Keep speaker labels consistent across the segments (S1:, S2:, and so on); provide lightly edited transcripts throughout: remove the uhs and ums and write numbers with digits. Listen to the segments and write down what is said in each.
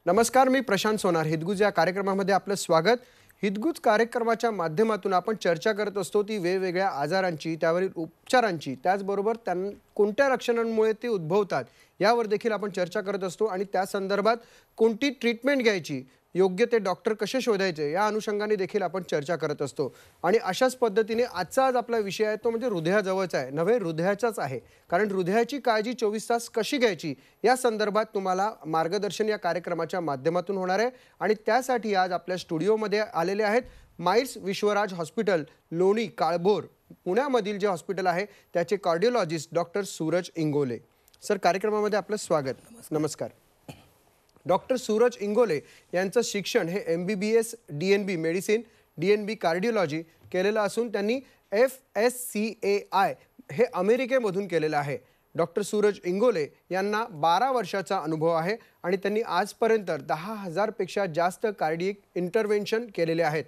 S1: नमस्कार, मी प्रशांत सोनार. हितगुज या कार्यक्रमामध्ये आपलं स्वागत. हितगुज कार्यक्रमाच्या माध्यमातून आपण चर्चा करत असतो ती वेगवेगळ्या आजारांची, त्यावरील उपचारांची, त्याचबरोबर कोणत्या लक्षणांमुळे ते उद्भवतात यावर देखील आपण चर्चा करत असतो आणि त्या संदर्भात कोणती ट्रीटमेंट घ्यायची, योग्य ते डॉक्टर कसे शोधायचे या अनुषंगाने देखील आपण चर्चा करत असतो. आणि अशाच पद्धतीने आज आपला विषय आहे तो म्हणजे हृदयाजवळचा आहे, नव्हे हृदयाचाच आहे. कारण हृदयाची काळजी 24 तास कशी घ्यायची या संदर्भात तुम्हाला मार्गदर्शन या कार्यक्रमाच्या माध्यमातून होणार आहे. आणि त्यासाठी आज आपल्या स्टुडिओमध्ये आलेले आहेत माइल्स विश्वराज हॉस्पिटल, लोणी, काळभोर, पुण्यामधील जे हॉस्पिटल आहे त्याचे cardiologist doctor Suraj Ingole. Sir, कार्यक्रमामध्ये आपलं स्वागत. नमस्कार. डॉक्टर सूरज इंगोले यांचं शिक्षण हे MBBS DNB medicine, DNB cardiology केलेलं असून त्यांनी FSCAI हे अमेरिकेमधून केलेलं आहे. डॉक्टर सूरज इंगोले यांना 12 वर्षाचा अनुभव आहे आणि त्यांनी आजपर्यंत 10,000 पेक्षा जास्त कार्डियक इंटरव्हेन्शन केलेले आहेत.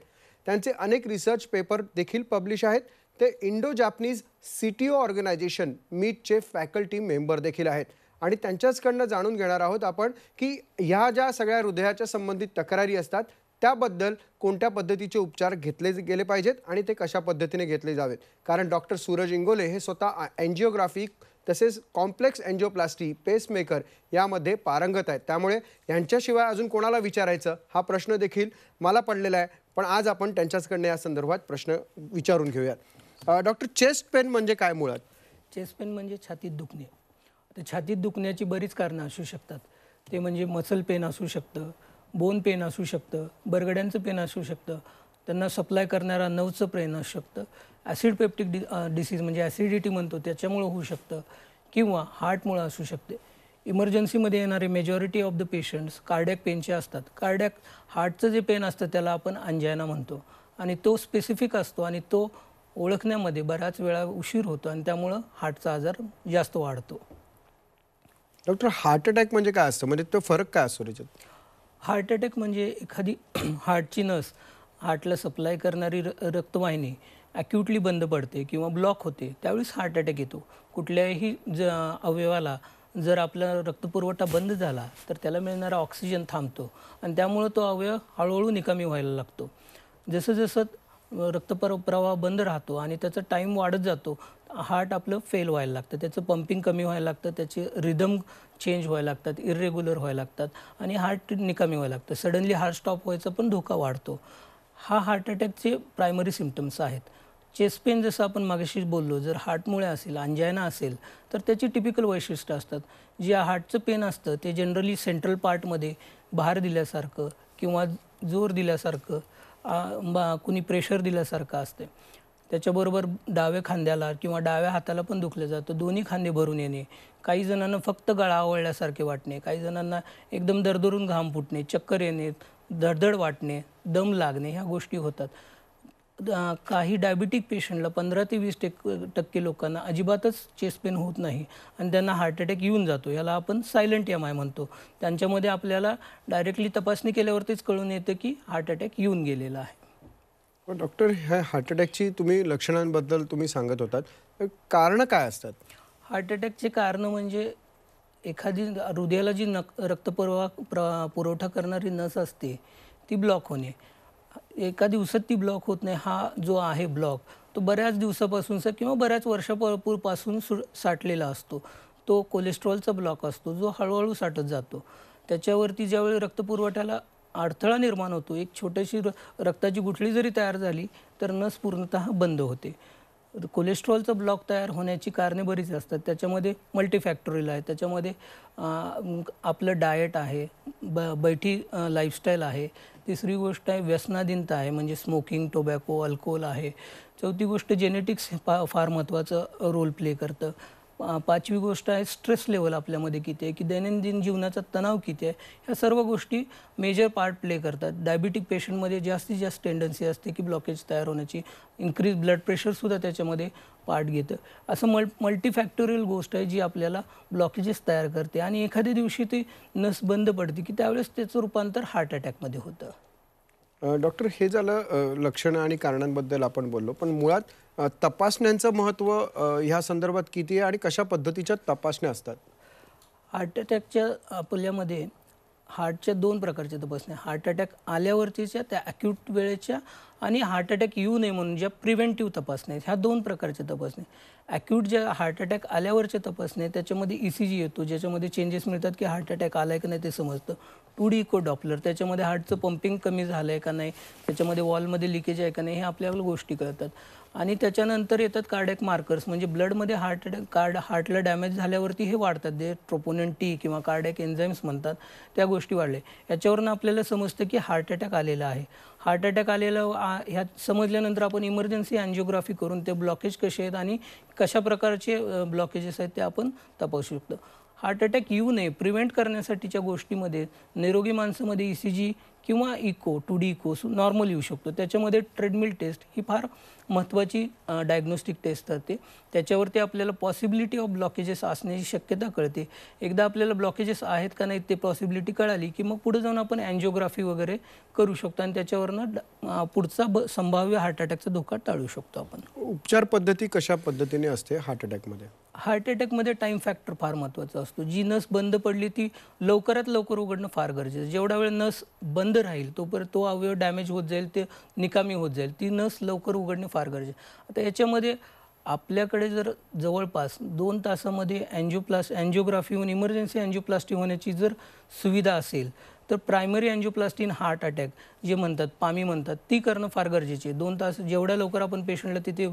S1: त्यांचे अनेक रिसर्च पेपर देखील पब्लिश आहेत. ते इंडो जॅपनीज CTO ऑर्गनायझेशन मीटचे फॅकल्टी मेंबर देखील आहेत. आणि त्यांच्याचकडनं जाणून घेणार आहोत आपण की ह्या ज्या सगळ्या हृदयाच्या संबंधित तक्रारी असतात त्याबद्दल कोणत्या पद्धतीचे उपचार घेतले गेले पाहिजेत आणि ते कशा पद्धतीने घेतले जावेत. कारण डॉक्टर सूरज इंगोले हे स्वतः एंजिओग्राफी तसेच कॉम्प्लेक्स एंजिओप्लास्टी, पेसमेकर यामध्ये पारंगत आहेत. त्यामुळे यांच्याशिवाय अजून कोणाला विचारायचं हा प्रश्न देखील मला पडलेला आहे. पण आज आपण त्यांच्याचकडनं या संदर्भात प्रश्न विचारून घेऊयात. डॉक्टर, चेस्ट पेन म्हणजे काय मुळात?
S2: चेस्ट पेन म्हणजे छातीत दुखणे. तर छातीत दुखण्याची बरीच कारणं असू शकतात. ते म्हणजे मसल पेन असू शकतं, बोन पेन असू शकतं, बरगड्यांचं पेन असू शकतं, त्यांना सप्लाय करणारा नर्वचं पेन असू शकतं, ॲसिड पेप्टिक डिसीज म्हणजे ॲसिडिटी म्हणतो त्याच्यामुळं होऊ शकतं, किंवा हार्टमुळं असू शकते. इमर्जन्सीमध्ये येणारे majority of the patients cardiac पेनचे असतात. कार्डियक हार्टचं जे पेन असतं त्याला आपण अंजायना म्हणतो आणि तो स्पेसिफिक असतो आणि तो ओळखण्यामध्ये बऱ्याच वेळा उशीर होतो आणि त्यामुळं हार्टचा आजार जास्त वाढतो.
S1: डॉक्टर, हार्ट अटॅक म्हणजे काय असतं, म्हणजे तो फरक काय असतो त्याच्यात?
S2: हार्ट अटॅक म्हणजे एखादी हार्टची नस, हार्टला सप्लाय करणारी रक्तवाहिनी ॲक्यूटली बंद पडते किंवा ब्लॉक होते, त्यावेळेस हार्ट अटॅक येतो. कुठल्याही अवयवाला जर आपला रक्तपुरवठा बंद झाला तर त्याला मिळणारा ऑक्सिजन थांबतो आणि त्यामुळं तो अवयव हळूहळू निकामी व्हायला लागतो. जसं जसं रक्तप्रवाह बंद राहतो आणि त्याचा टाईम वाढत जातो, हार्ट आपलं फेल व्हायला लागतं, त्याचं पंपिंग कमी व्हायला लागतं, त्याचे रिदम चेंज व्हायला लागतात, इरेग्युलर व्हायला लागतात आणि हार्ट निकामी व्हायला लागतं. सडनली हार्ट स्टॉप व्हायचा पण धोका वाढतो. हा हार्ट अटॅकचे प्रायमरी सिम्पटम्स आहेत. चेस्ट पेन जसं आपण मागाशी बोललो, जर हार्टमुळे असेल, अंजायना असेल तर त्याची टिपिकल वैशिष्ट्य असतात. जे हार्टचं पेन असतं ते जनरली सेंट्रल पार्टमध्ये भार दिल्यासारखं किंवा जोर दिल्यासारखं, कुणी प्रेशर दिल्यासारखं असते. त्याच्याबरोबर डाव्या खांद्याला किंवा डाव्या हाताला पण दुखलं जातं. दोन्ही खांदे भरून येणे, काही जणांना फक्त गळा आवळल्यासारखे वाटणे, काही जणांना एकदम दरदरून घाम फुटणे, चक्कर येणे, धडधड वाटणे, दम लागणे, ह्या गोष्टी होतात. काही डायबिटिक पेशंटला 15 ते 20% लोकांना अजिबातच चेस्ट पेन होत नाही आणि त्यांना हार्ट अटॅक येऊन जातो. याला आपण सायलेंट MI म्हणतो. त्यांच्यामध्ये आपल्याला डायरेक्टली तपासणी केल्यावरतीच कळून येतं की हार्ट अटॅक येऊन गेलेला आहे.
S1: डॉक्टर, ह्या हार्ट अटॅकची तुम्ही लक्षणांबद्दल तुम्ही सांगत होतात, कारणं काय असतात?
S2: हार्ट अटॅकचे कारणं म्हणजे एखादी हृदयाला जी पुरवठा करणारी नस असते ती ब्लॉक होणे. एका दिवसात ती ब्लॉक होत नाही. हा जो आहे ब्लॉक तो बऱ्याच दिवसापासूनचा किंवा बऱ्याच वर्षापासून साठलेला असतो. तो कोलेस्ट्रॉलचा ब्लॉक असतो जो हळूहळू साठत जातो. त्याच्यावरती ज्यावेळी रक्तपुरवठ्याला अडथळा निर्माण होतो, एक छोटीशी रक्ताची गुठळी जरी तयार झाली तर नस पूर्णतः बंद होते. कोलेस्ट्रॉलचा ब्लॉक तयार होण्याची कारणे बरीच असतात. त्याच्यामध्ये मल्टीफॅक्टोरियल आहे. त्याच्यामध्ये आपलं डाएट आहे, बैठी लाईफस्टाईल आहे. तिसरी गोष्ट आहे व्यसनाधीनता आहे, म्हणजे स्मोकिंग, टोबॅको, अल्कोहोल आहे. चौथी गोष्ट जेनेटिक्स फार महत्त्वाचं रोल प्ले करतं. पाचवी गोष्ट आहे स्ट्रेस लेवल आपल्यामध्ये किती आहे, की दैनंदिन जीवनाचा तणाव किती आहे. ह्या सर्व गोष्टी मेजर पार्ट प्ले करतात. डायबिटिक पेशंटमध्ये जास्तीत जास्त टेंडन्सी असते की ब्लॉकेज तयार होण्याची. इन्क्रीज ब्लड प्रेशरसुद्धा त्याच्यामध्ये पार्ट घेतं. असं मल्टीफॅक्टोरियल गोष्ट आहे जी आपल्याला ब्लॉकेजेस तयार करते आणि एखाद्या दिवशी ती नस बंद पडते की त्यावेळेस त्याचं रूपांतर हार्ट अटॅकमध्ये होतं.
S1: डॉक्टर, हे झालं लक्षणं आणि कारणांबद्दल आपण बोललो, पण मुळात तपासण्यांचं महत्त्व ह्या संदर्भात किती आहे आणि कशा पद्धतीच्या तपासण्या असतात?
S2: हार्ट अटॅकच्या आपल्यामध्ये हार्टच्या 2 प्रकारच्या तपासण्या, हार्ट अटॅक आल्यावरतीच्या त्या ॲक्यूट वेळेच्या आणि हार्ट अटॅक येऊ नये म्हणून ज्या प्रिव्हेंटिव्ह तपासण्या आहेत, ह्या 2 प्रकारच्या तपासण्या. ॲक्यूट ज्या हार्ट अटॅक आल्यावरच्या तपासण्या त्याच्यामध्ये ECG येतो, ज्याच्यामध्ये चेंजेस मिळतात की हार्ट अटॅक आला आहे का नाही ते समजतं. 2D इको डॉपलर, त्याच्यामध्ये हार्टचं पंपिंग कमी झालं आहे का नाही, त्याच्यामध्ये वॉलमध्ये लिकेज आहे का नाही, हे आपल्याला गोष्टी कळतात. आणि त्याच्यानंतर येतात कार्डियक मार्कर्स, म्हणजे ब्लडमध्ये हार्टला डॅमेज झाल्यावरती हे वाढतात, जे ट्रोपोनिन T किंवा कार्डियक एन्झाईम्स म्हणतात, त्या गोष्टी वाढले. याच्यावरून आपल्याला समजतं की हार्ट अटॅक आलेला आहे. हार्ट अटॅक आलेला ह्यात समजल्यानंतर आपण इमर्जन्सी अँजिओग्राफी करून ते ब्लॉकेज कसे आहेत आणि कशा प्रकारचे ब्लॉकेजेस आहेत ते आपण तपासू शकतो. हार्ट अटॅक येऊ नये प्रिव्हेंट करण्यासाठीच्या गोष्टीमध्ये निरोगी माणसामध्ये ECG किंवा इको 2D इको नॉर्मल येऊ शकतो. त्याच्यामध्ये ट्रेडमिल टेस्ट ही फार महत्त्वाची डायग्नोस्टिक टेस्ट असते. त्याच्यावरती आपल्याला पॉसिबिलिटी ऑफ ब्लॉकेजेस असण्याची शक्यता कळते. एकदा आपल्याला ब्लॉकेजेस आहेत का नाहीत ते पॉसिबिलिटी कळाली की मग पुढे जाऊन आपण अँजिओग्राफी वगैरे करू शकतो आणि त्याच्यावरनं पुढचा संभाव्य हार्ट अटॅकचा धोका टाळू शकतो आपण.
S1: उपचार पद्धती कशा पद्धतीने असते हार्ट अटॅकमध्ये?
S2: हार्ट अटॅकमध्ये टाईम फॅक्टर फार महत्त्वाचा असतो. जी नस बंद पडली ती लवकरात लवकर उघडणं फार गरजेचं आहे. जेवढा वेळ नस बंद राहील तोपर्यंत तो अवयव डॅमेज होत जाईल, ते निकामी होत जाईल. ती नस लवकर उघडणे फार गरजेचं आहे. आता याच्यामध्ये आपल्याकडे जर जवळपास 2 तासामध्ये अँजिओग्राफी होऊन इमर्जन्सी अँजिओप्लास्टी होण्याची जर सुविधा असेल तर primary angioplasty in heart attack जे म्हणतात, पामी म्हणतात, ती करणं फार गरजेचे आहे. 2 तास जेवढ्या लवकर आपण पेशंटला तिथे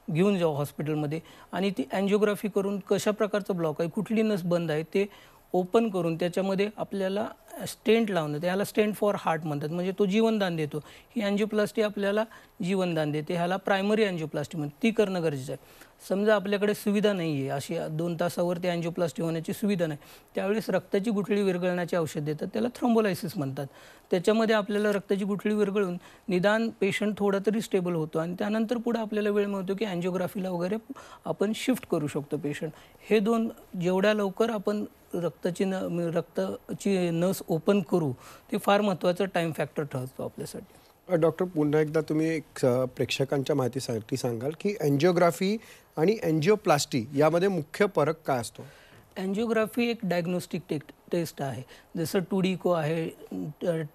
S2: घेऊन जाऊ हॉस्पिटलमध्ये आणि ती अँजिओग्राफी करून कशा प्रकारचा ब्लॉक आहे, कुठली नस बंद आहे ते ओपन करून त्याच्यामध्ये आपल्याला स्टेंट लावणं, त्याला स्टेंट फॉर हार्ट म्हणतात, म्हणजे तो जीवनदान देतो. ही अँजिओप्लास्टी आपल्याला जीवनदान देते, ह्याला प्रायमरी अँजिओप्लास्टी म्हणतात, ती करणं गरजेचं आहे. समजा आपल्याकडे सुविधा नाही आहे, अशी 2 तासावरती अँजिओप्लास्टी होण्याची सुविधा नाही, त्यावेळेस रक्ताची गुठळी विरघळण्याचे औषध देतात, त्याला थ्रोम्बोलायसिस म्हणतात. त्याच्यामध्ये आपल्याला रक्ताची गुठळी विरघळून निदान पेशंट थोडा तरी स्टेबल होतो आणि त्यानंतर पुढे आपल्याला वेळ मिळतो की अँजिओग्राफीला वगैरे आपण शिफ्ट करू शकतो पेशंट. हे 2 जेवढ्या लवकर आपण रक्ताची नस ओपन करू ते फार महत्त्वाचं टाईम फॅक्टर ठरतो आपल्यासाठी.
S1: डॉक्टर, पुन्हा एकदा तुम्ही एक प्रेक्षकांच्या माहितीसाठी सांगाल की अँजिओग्राफी आणि अँजिओप्लास्टी यामध्ये मुख्य फरक काय असतो?
S2: अँजिओग्राफी एक डायग्नोस्टिक टेस्ट आहे. जसं 2D इको आहे,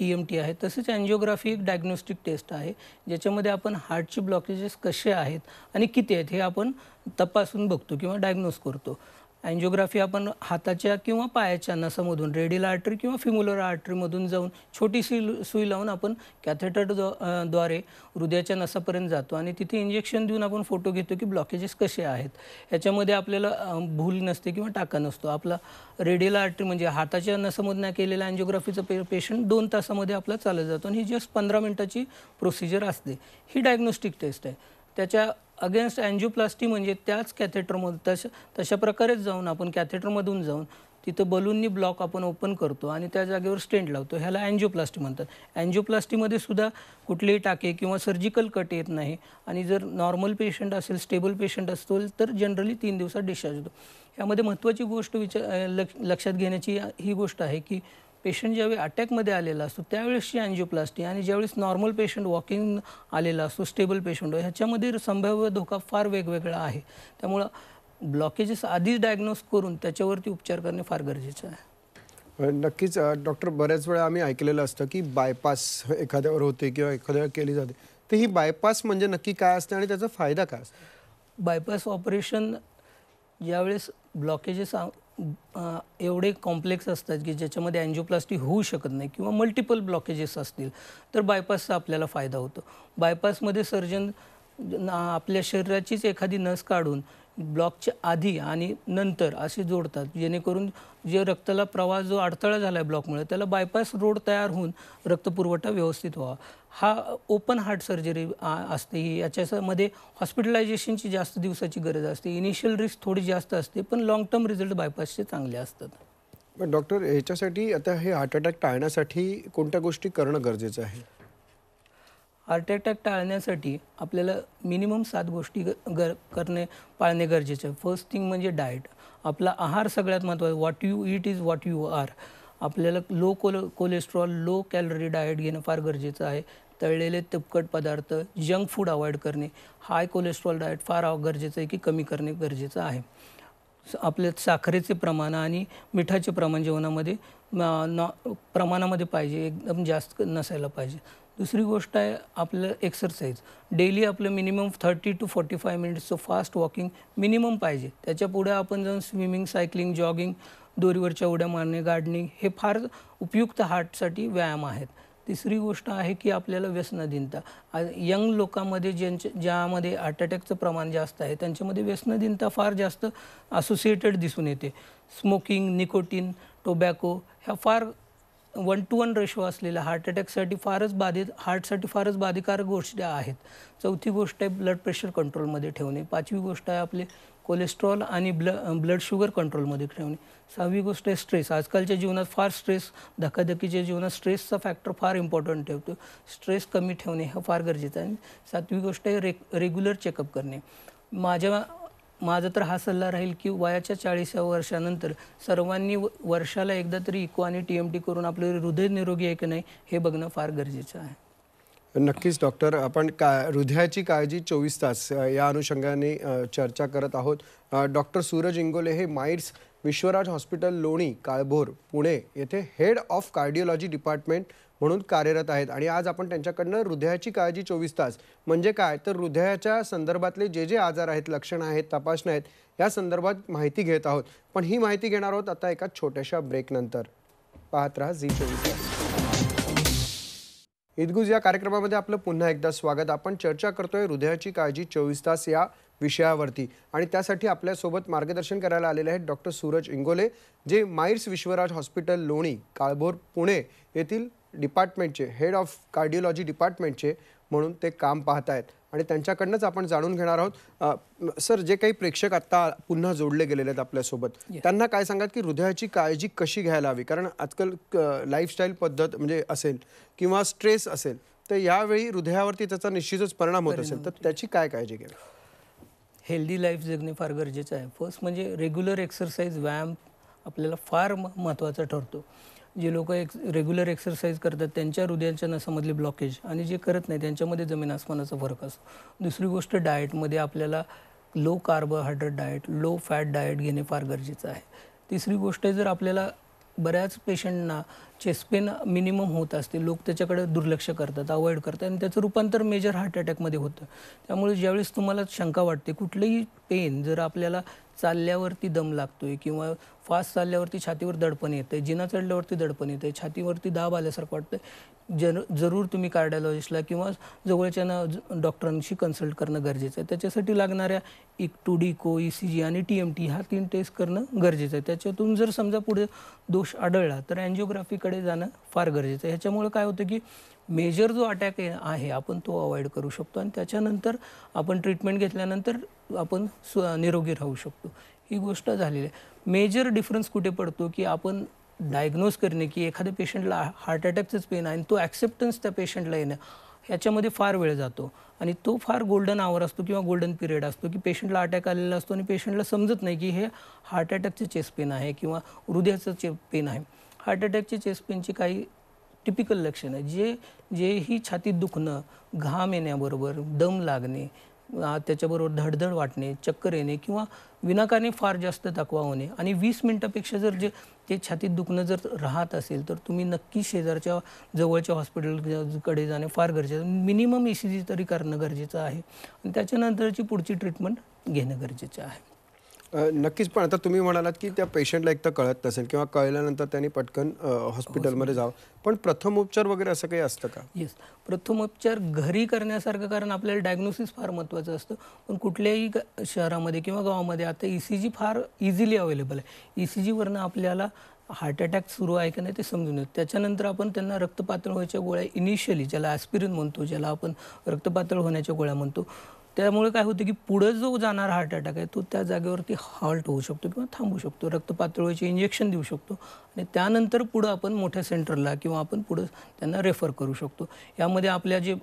S2: TMT आहे, तसंच अँजिओग्राफी एक डायग्नोस्टिक टेस्ट आहे, ज्याच्यामध्ये आपण हार्टचे ब्लॉकेजेस कसे आहेत आणि किती आहेत हे आपण तपासून बघतो किंवा डायग्नोज करतो. अँजिओग्राफी आपण हाताच्या किंवा पायाच्या नसामधून रेडियल आर्टरी किंवा फिम्युलर आर्टरीमधून जाऊन छोटीशी सुई लावून आपण कॅथेटरद्वारे हृदयाच्या नसापर्यंत जातो आणि तिथे इंजेक्शन देऊन आपण फोटो घेतो की ब्लॉकेजेस कसे आहेत. ह्याच्यामध्ये आपल्याला भूल नसते किंवा टाका नसतो. आपला रेडियल आर्टरी म्हणजे हाताच्या नसामधून केलेल्या अँजिओग्राफीचा पेशंट 2 तासामध्ये आपला चालत जातो आणि ही जस्ट 15 मिनिटाची प्रोसिजर असते. ही डायग्नोस्टिक टेस्ट आहे. त्याच्या अगेन्स्ट अँजिओप्लास्टी म्हणजे त्याच कॅथेटरमधून तशा प्रकारेच जाऊन आपण कॅथेटरमधून जाऊन तिथं बलूननी ब्लॉक आपण ओपन करतो आणि त्या जागेवर स्टेंट लावतो, ह्याला अँजिओप्लास्टी म्हणतात. अँजिओप्लास्टीमध्ये सुद्धा कुठलेही टाके किंवा सर्जिकल कट येत नाही आणि जर नॉर्मल पेशंट असेल, स्टेबल पेशंट असेल तर जनरली 3 दिवसात डिस्चार्ज होतो. यामध्ये महत्त्वाची गोष्ट लक्षात घेण्याची ही गोष्ट आहे की पेशंट ज्यावेळी अटॅकमध्ये आलेला असतो त्यावेळेसची अँजिओप्लास्टी आणि ज्यावेळेस नॉर्मल पेशंट वॉकिंग आलेला असतो, स्टेबल पेशंट, ह्याच्यामध्ये संभाव्य धोका फार वेगवेगळा आहे. त्यामुळं ब्लॉकेजेस आधीच डायग्नोज करून त्याच्यावरती उपचार करणे फार गरजेचं आहे.
S1: नक्कीच डॉक्टर, बऱ्याच वेळा आम्ही ऐकलेलं असतं की बायपास एखाद्यावर होते किंवा एखाद्यावर केली जाते, तर ही बायपास म्हणजे नक्की काय असते आणि त्याचा फायदा काय असतो?
S2: बायपास ऑपरेशन ज्यावेळेस ब्लॉकेजेस एवढे कॉम्प्लेक्स असतात की ज्याच्यामध्ये अँजिओप्लास्टी होऊ शकत नाही किंवा मल्टिपल ब्लॉकेजेस असतील तर बायपासचा आपल्याला फायदा होतो. बायपासमध्ये सर्जन आपल्या शरीराचीच एखादी नस काढून ब्लॉकच्या आधी आणि नंतर असे जोडतात, जेणेकरून जे रक्ताला प्रवाह जो अडथळा झाला आहे ब्लॉकमुळे त्याला बायपास रोड तयार होऊन रक्तपुरवठा व्यवस्थित व्हावा. हा ओपन हार्ट सर्जरी असते. ही याच्यामध्ये हॉस्पिटलायझेशनची जास्त दिवसाची गरज असते. इनिशियल रिस्क थोडी जास्त असते पण लॉंग टर्म रिझल्ट बायपासचे चांगले असतात.
S1: पण डॉक्टर, ह्याच्यासाठी आता हे हार्ट अटॅक टाळण्यासाठी कोणत्या गोष्टी करणं गरजेचं आहे?
S2: हार्ट अटॅक टाळण्यासाठी आपल्याला मिनिमम 7 गोष्टी पाळणे गरजेचे आहे. फर्स्ट थिंग म्हणजे डाएट. आपला आहार सगळ्यात महत्त्वाचा. What you eat is what you are. आपल्याला low cholesterol, low calorie diet घेणं फार गरजेचं आहे. तळलेले तुपकट पदार्थ, जंक फूड अवॉइड करणे. हाय कोलेस्ट्रॉल डाएट फार गरजेचं आहे की कमी करणे गरजेचं आहे. आपल्या साखरेचे प्रमाण आणि मिठाचे प्रमाण जेवणामध्ये प्रमाणामध्ये पाहिजे, एकदम जास्त नसायला पाहिजे. दुसरी गोष्ट आहे आपलं एक्सरसाइज. डेली आपलं मिनिमम 30 to 45 मिनिट्सचं फास्ट वॉकिंग मिनिमम पाहिजे. त्याच्या पुढे आपण जाऊन स्विमिंग, सायकलिंग, जॉगिंग, दोरीवरच्या उड्या मारणे, गार्डनिंग हे फार उपयुक्त हार्टसाठी व्यायाम आहेत. तिसरी गोष्ट आहे की आपल्याला व्यसनाधीनता. यंग लोकांमध्ये ज्यामध्ये हार्ट अटॅकचं प्रमाण जास्त आहे त्यांच्यामध्ये व्यसनाधीनता फार जास्त असोसिएटेड दिसून येते. स्मोकिंग, निकोटीन, टोबॅको ह्या फार 1:1 रेशो असलेल्या हार्ट अटॅकसाठी हार्टसाठी फारच बाधिकारक गोष्टी आहेत. चौथी गोष्ट आहे ब्लड प्रेशर कंट्रोलमध्ये ठेवणे. पाचवी गोष्ट आहे आपले कोलेस्ट्रॉल आणि ब्लड शुगर कंट्रोलमध्ये ठेवणे. सहावी गोष्ट आहे स्ट्रेस. आजकालच्या जीवनात फार धकाधकीच्या जीवनात स्ट्रेसचा फॅक्टर फार इम्पॉर्टंट ठेवतो. स्ट्रेस कमी ठेवणे हा फार गरजेचं आहे. आणि सातवी गोष्ट आहे रेग्युलर चेकअप करणे. माझा तर हा सल्ला राहील की वयाच्या 40व्या वर्षानंतर सर्वांनी वर्षाला एकदा तरी इको आणि TMT करून आपले हृदय निरोगी आहे की नाही हे बघणं फार गरजेचं आहे.
S1: नक्कीच डॉक्टर, आपण हृदयाची काळजी 24 तास या अनुषंगाने चर्चा करत आहोत. डॉक्टर सूरज इंगोले हे माइट्स विश्वराज हॉस्पिटल लोणी, काळभोर, पुणे येथे हेड ऑफ कार्डिओलॉजी डिपार्टमेंट म्हणून कार्यरत आहेत. आणि आज आपण त्यांच्याकडनं हृदयाची काळजी 24 तास म्हणजे काय, तर हृदयाच्या संदर्भातले जे आजार आहेत, लक्षणं आहेत, तपासण्या आहेत, या संदर्भात माहिती घेत आहोत. पण ही माहिती घेणार आहोत आता एका छोट्याशा ब्रेकनंतर. पाहत राहा झी24 तास. हितगुज या कार्यक्रमामध्ये आपलं पुन्हा एकदा स्वागत. आपण चर्चा करतोय हृदयाची काळजी 24 तास या विषयावरती. आणि त्यासाठी आपल्यासोबत मार्गदर्शन करायला आलेले आहेत डॉक्टर सूरज इंगोले, जे माइट्स विश्वराज हॉस्पिटल लोणी, काळभोर, पुणे येथील डिपार्टमेंटचे हेड ऑफ कार्डिओलॉजी डिपार्टमेंटचे म्हणून ते काम पाहत आहेत. आणि त्यांच्याकडनंच आपण जाणून घेणार आहोत. सर, जे काही प्रेक्षक आत्ता पुन्हा जोडले गेलेले आहेत आपल्यासोबत, त्यांना काय सांगाल की हृदयाची काळजी कशी घ्यायला हवी? कारण आजकाल लाईफस्टाईल पद्धत म्हणजे असेल किंवा स्ट्रेस असेल तर यावेळी हृदयावरती त्याचा निश्चितच परिणाम होत असेल, तर त्याची काय काळजी घ्यावी?
S2: हेल्दी लाईफ जगणे फार गरजेचं आहे. फर्स्ट म्हणजे रेग्युलर एक्सरसाइज, व्यायाम आपल्याला फार महत्त्वाचा ठरतो. जे लोक रेग्युलर एक्सरसाइज करतात त्यांच्या हृदयाच्या नसामधले ब्लॉकेज आणि जे करत नाही त्यांच्यामध्ये जमीन आसमानाचा फरक असतो. दुसरी गोष्ट डाएटमध्ये आपल्याला low carbohydrate diet, low fat diet घेणे फार गरजेचं आहे. तिसरी गोष्ट जर आपल्याला बऱ्याच पेशंटना चेस्ट पेन मिनिमम होत असते, लोक त्याच्याकडे दुर्लक्ष करतात, अवॉइड करतात आणि त्याचं रूपांतर मेजर हार्ट अटॅकमध्ये होतं. त्यामुळे ज्यावेळेस तुम्हाला शंका वाटते कुठलंही पेन, जर आपल्याला चालल्यावरती दम लागतोय किंवा फास्ट चालल्यावरती छातीवर दडपण येतंय, जिना चढल्यावरती दडपण येतंय, छातीवरती दाब आल्यासारखं वाटतंय, जरूर तुम्ही कार्डिओलॉजिस्टला किंवा जवळच्या डॉक्टरांशी कन्सल्ट करणं गरजेचं आहे. त्याच्यासाठी लागणाऱ्या टूडिको, ECG आणि TMT ह्या 3 टेस्ट करणं गरजेचं आहे. त्याच्यातून जर समजा पुढे दोष आढळला तर अँजिओग्राफीकडे जाणं फार गरजेचं आहे. ह्याच्यामुळे काय होतं की मेजर जो अटॅक आहे आपण तो अवॉइड करू शकतो आणि त्याच्यानंतर आपण ट्रीटमेंट घेतल्यानंतर आपण निरोगी राहू शकतो. ही गोष्ट झालेली आहे. मेजर डिफरन्स कुठे पडतो की आपण डायग्नोज करणे की एखाद्या पेशंटला हार्ट अटॅकचंच पेन आहे आणि तो ॲक्सेप्टन्स त्या पेशंटला येणं ह्याच्यामध्ये फार वेळ जातो आणि तो फार गोल्डन आवर असतो किंवा गोल्डन पिरियड असतो की पेशंटला अटॅक आलेला असतो आणि पेशंटला समजत नाही की हे हार्ट अटॅकचे चेस्ट पेन आहे किंवा हृदयाचं पेन आहे. हार्ट अटॅकचे चेस्ट पेनची काही टिपिकल लक्षणं आहे जेही छातीत दुखणं, घाम येण्याबरोबर दम लागणे, त्याच्याबरोबर धडधड वाटणे, चक्कर येणे किंवा विनाकारण फार जास्त थकवा होणे आणि 20 मिनिटापेक्षा जर ते छातीत दुखणं जर राहत असेल तर तुम्ही नक्की शेजारच्या जवळच्या हॉस्पिटलकडे जाणे फार गरजेचं आहे. मिनिमम ECG तरी करणं गरजेचं आहे आणि त्याच्यानंतरची पुढची ट्रीटमेंट घेणं गरजेचं आहे.
S1: नक्कीच. पण आता तुम्ही म्हणालात की त्या पेशंटला एक तर कळत नसेल किंवा कळल्यानंतर त्यांनी पटकन हॉस्पिटलमध्ये जावं, पण प्रथमोपचार वगैरे असं काही असतं का?
S2: येस, प्रथमोपचार घरी करण्यासारखं, कारण आपल्याला डायग्नोसिस फार महत्त्वाचं असतं. पण कुठल्याही शहरामध्ये किंवा गावामध्ये आता ECG फार इझिली अवेलेबल आहे. ECGवरनं आपल्याला हार्ट अटॅक सुरू आहे की नाही ते समजून येतं. त्याच्यानंतर आपण त्यांना रक्तपातळ व्हायच्या गोळ्या इनिशियली, ज्याला ॲस्पिरिन म्हणतो, ज्याला आपण रक्तपातळ होण्याच्या गोळ्या म्हणतो, त्यामुळे काय होतं की पुढं जो जाणारा हार्ट अटॅक आहे तो त्या जागेवरती हॉल्ट होऊ शकतो किंवा थांबू शकतो. रक्तपातळीचे इंजेक्शन देऊ शकतो आणि त्यानंतर पुढं आपण मोठ्या सेंटरला किंवा आपण पुढं त्यांना रेफर करू शकतो. यामध्ये आपल्या जे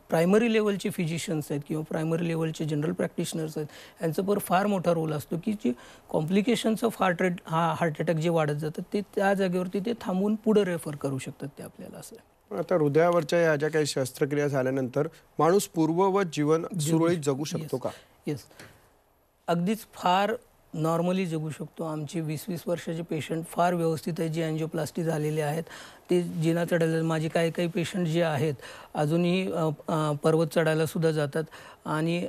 S2: प्रायमरी लेवलचे फिजिशियन्स आहेत किंवा प्रायमरी लेवलचे जनरल प्रॅक्टिशनर्स आहेत यांचा पण फार मोठा रोल असतो की जे कॉम्प्लिकेशन्स ऑफ हार्ट अटॅक जे वाढत जातात ते त्या जागेवरती ते थांबवून पुढं रेफर करू शकतात ते आपल्याला. असं
S1: आता हृदयावरच्या या ज्या काही शस्त्रक्रिया झाल्यानंतर माणूस पूर्ववत जीवन सुरळीत जगू शकतो का?
S2: येस, अगदीच फार नॉर्मली जगू शकतो. आमचे 20-20 वर्षाचे पेशंट फार व्यवस्थित आहेत, जे अँजिओप्लास्टी झालेले आहेत. ते जिना चढायला, माझे काही पेशंट जे आहेत अजूनही पर्वत चढायला सुद्धा जातात. आणि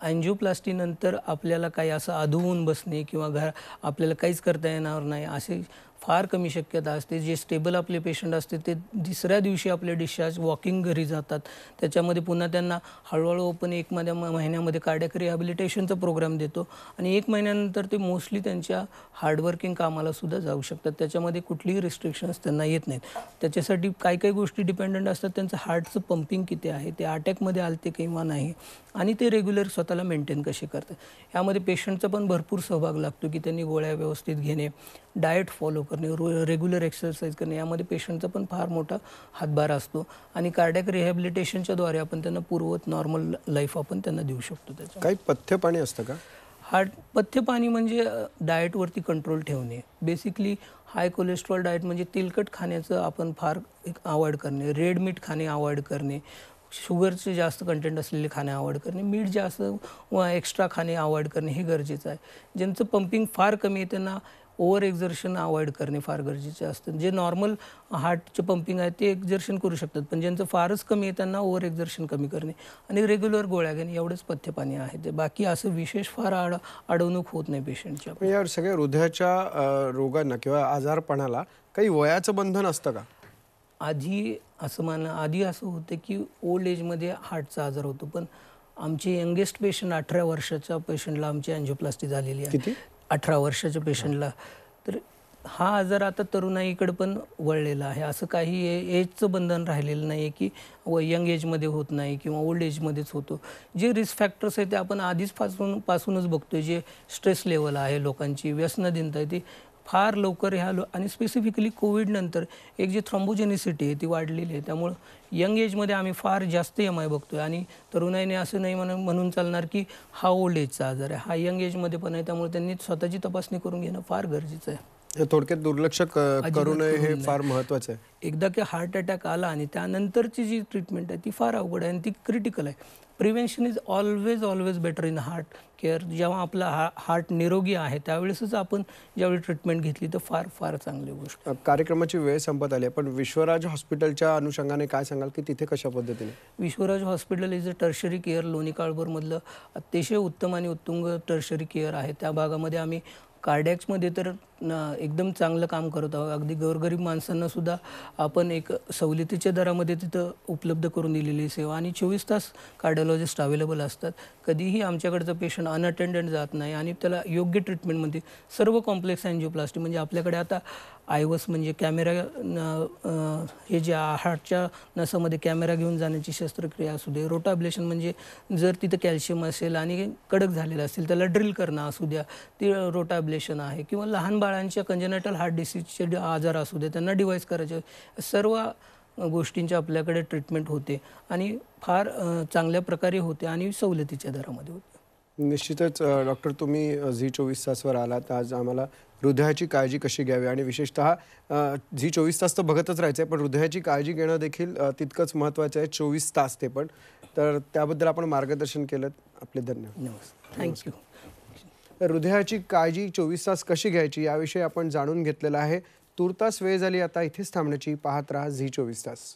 S2: अँजिओप्लास्टीनंतर आपल्याला काही असं अधून बसणे किंवा आपल्याला काहीच करता येणार नाही असे फार कमी शक्यता असते. जे स्टेबल आपले पेशंट असते ते दुसऱ्या दिवशी आपले डिस्चार्ज वॉकिंग घरी जातात. त्याच्यामध्ये पुन्हा त्यांना हळूहळू आपण महिन्यामध्ये कार्डियक रिहॅबिलिटेशनचा प्रोग्राम देतो आणि 1 महिन्यानंतर ते मोस्टली त्यांच्या हार्डवर्किंग कामाला सुद्धा जाऊ शकतात. त्याच्यामध्ये कुठलीही रिस्ट्रिक्शन्स त्यांना येत नाहीत. त्याच्यासाठी काही गोष्टी डिपेंडंट असतात. त्यांचं हार्टचं पंपिंग किती आहे, ते अटॅकमध्ये आलते किंवा नाही, आणि ते रेग्युलर स्वतःला मेंटेन कसे करतात. यामध्ये पेशंटचा पण भरपूर सहभाग लागतो की त्यांनी गोळ्या व्यवस्थित घेणे, डाएट फॉलो करणे, रेग्युलर एक्सरसाइज करणे, यामध्ये पेशंटचा पण फार मोठा हातभार असतो. आणि कार्डियक रिहॅबिलिटेशनच्या द्वारे आपण त्यांना पूर्ववत नॉर्मल लाईफ आपण त्यांना देऊ शकतो. त्याचं
S1: काही पथ्य पाणी असतं का?
S2: पथ्य पाणी म्हणजे डाएटवरती कंट्रोल ठेवणे. बेसिकली हाय कोलेस्ट्रॉल डाएट म्हणजे तेलकट खाण्याचं आपण फार अवॉइड करणे, रेड मीट खाणे अवॉइड करणे, शुगरचे जास्त कंटेंट असलेले खाणे अवॉइड करणे, मीठ जास्त एक्स्ट्रा खाणे अवॉइड करणे हे गरजेचं आहे. ज्यांचं पंपिंग फार कमी आहे त्यांना ओव्हर एक्झर्शन अवॉइड करणे फार गरजेचं असतं. जे नॉर्मल हार्टचे पंपिंग आहे ते एक्झर्शन करू शकतात, पण ज्यांचं फारच कमी आहे त्यांना ओव्हर एक्झर्शन कमी करणे आणि रेग्युलर गोळ्या घेणे, एवढंच पथ्यपाणी आहे. ते बाकी असं विशेष फार अडवणूक होत नाही पेशंटच्या.
S1: पण या सगळ्या हृदयाच्या रोगांना किंवा आजारपणाला काही वयाचं बंधन असतं का?
S2: आधी असं होतं की ओल्ड एजमध्ये हार्टचा आजार होतो, पण आमचे यंगेस्ट पेशंट 18 वर्षाच्या पेशंटला आमची अँजिओप्लास्टी झालेली आहे.
S1: किती?
S2: 18 वर्षाच्या पेशंटला. तर हा आजार आता तरुणाईकडे पण वळलेला आहे. असं काही एजचं बंधन राहिलेलं नाही आहे की यंग एजमध्ये होत नाही किंवा ओल्ड एजमध्येच होतो. जे रिस्क फॅक्टर्स आहेत ते आपण पासूनच बघतोय. जे स्ट्रेस लेवल आहे लोकांची, व्यसनाधीनता आहे ती फार लवकर आणि स्पेसिफिकली कोविडनंतर एक जी थ्रॉम्बोजेनिसिटी आहे ती वाढलेली आहे. त्यामुळं यंग एजमध्ये आम्ही फार जास्त MI बघतोय. आणि तरुणाईने असं नाही म्हणून चालणार की हा ओल्ड एजचा आजार आहे, हा यंग एजमध्ये पण आहे. त्यामुळे त्यांनी स्वतःची तपासणी करून घेणं फार गरजेचं आहे.
S1: थोडक्यात दुर्लक्ष करू नये हे फार महत्त्वाचं आहे.
S2: एकदा की हार्ट अटॅक आला आणि त्यानंतरची जी ट्रीटमेंट आहे ती फार अवघड आहे आणि ती क्रिटिकल आहे. Prevention is always better in heart care. जेव्हा आपला हार्ट निरोगी आहे त्यावेळेसच आपण ज्यावेळी ट्रीटमेंट घेतली तर फार चांगली गोष्ट.
S1: कार्यक्रमाची वेळ संपत आली, पण विश्वराज हॉस्पिटलच्या अनुषंगाने काय सांगाल की तिथे कशा पद्धतीने?
S2: Vishwaraj hospital is a tertiary care. लोणी काळभोरमधलं अतिशय उत्तम आणि उत्तुंग टर्शरी केअर आहे. त्या भागामध्ये आम्ही कार्डियक्समध्ये तर एकदम चांगलं काम करत आहोत. अगदी गोरगरीब माणसांना सुद्धा आपण एक सवलतीच्या दरामध्ये तिथं उपलब्ध करून दिलेली सेवा आणि 24 तास कार्डिओलॉजिस्ट अवेलेबल असतात. कधीही आमच्याकडचं पेशंट अनअटेंडेड जात नाही आणि त्याला योग्य ट्रीटमेंटमध्ये सर्व कॉम्प्लेक्स अँजिओप्लास्टी म्हणजे आपल्याकडे आता आयवस म्हणजे कॅमेरा, हे जे हार्टच्या नसामध्ये कॅमेरा घेऊन जाण्याची शस्त्रक्रिया असू दे, रोटाब्लेशन म्हणजे जर तिथं कॅल्शियम असेल आणि कडक झालेलं असेल त्याला ड्रिल करणं असू द्या, ते रोटाब्लेशन आहे. किंवा लहान बाळांच्या कंजेनायटल हार्ट डिसीजचे आजार असू दे त्यांना डिवाइस करायचे, सर्व गोष्टींची आपल्याकडे ट्रीटमेंट होते आणि फार चांगल्या प्रकारे होते आणि सवलतीच्या दरामध्ये होते.
S1: निश्चितच डॉक्टर, तुम्ही झी 24 तासवर आलात. आज आम्हाला हृदयाची काळजी कशी घ्यावी आणि विशेषतः झी 24 तास तर बघतच राहायचं आहे, पण हृदयाची काळजी घेणं देखील तितकंच महत्त्वाचं आहे, 24 तास ते पण. तर त्याबद्दल आपण मार्गदर्शन केलं, आपले धन्यवाद.
S2: नमस्कार, थँक्यू.
S1: हृदयाची काळजी 24 तास कशी घ्यायची याविषयी आपण जाणून घेतलेलं आहे. तूर्तास वेळ झाली आता इथेच थांबण्याची. पाहत राहा झी 24 तास.